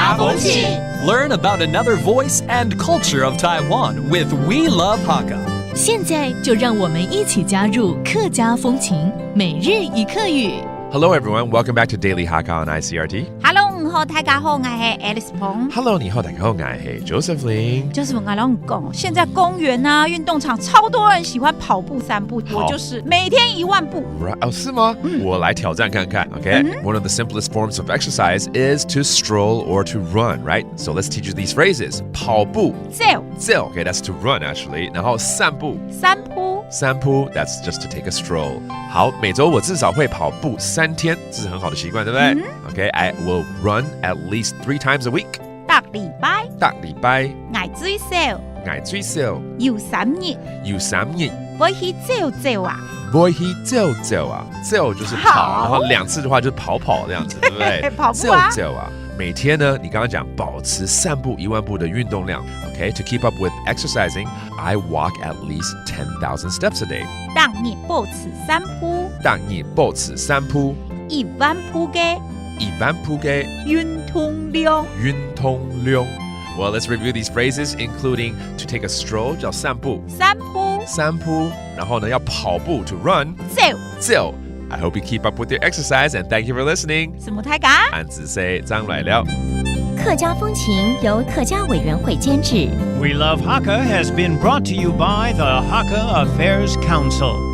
家风情 Learn about another voice and culture of Taiwan with We Love Hakka. 现在就让我们一起加入客家风情每日一课语。Hello everyone, welcome back to Daily Hakka on ICRT. Hello， 你好，大家好，我是 Alice 彭。Hello， 你好，大家好，我是 Joseph Ling。就是我跟你讲，现在公园啊、运动场超多人喜欢跑步、散步，我就是每天1万步。哦，是吗？我来挑战看看。Okay, one of the simplest forms of exercise is to stroll or to run, right? So let's teach you these phrases. 跑步，走。Okay, that's to run actually. 然后散步，散步 that's just to take a stroll. 好，每周我至少会跑步3天，这是很好的习惯，对不对？Okay, I will run at least 3 times a week. 搭禮拜，捱最少，要3日，會去走啊。會去走啊，走就是跑，然後2次的話就是跑這樣子，對不對？跑步啊，走啊。每天呢，你剛剛講保持散步1萬步的運動量 ，Okay, to keep up with exercising, I walk at least 10,000 steps a day. 當你保持散步，1萬步嘅運動量。Well, let's review these phrases, including to take a stroll 叫散步，然後呢要跑步 to run 走。I hope you keep up with your exercise and thank you for listening. 什麼大家？安子 say 張來了。客家风情由客家委员会监制。 We Love Hakka has been brought to you by the Hakka Affairs Council.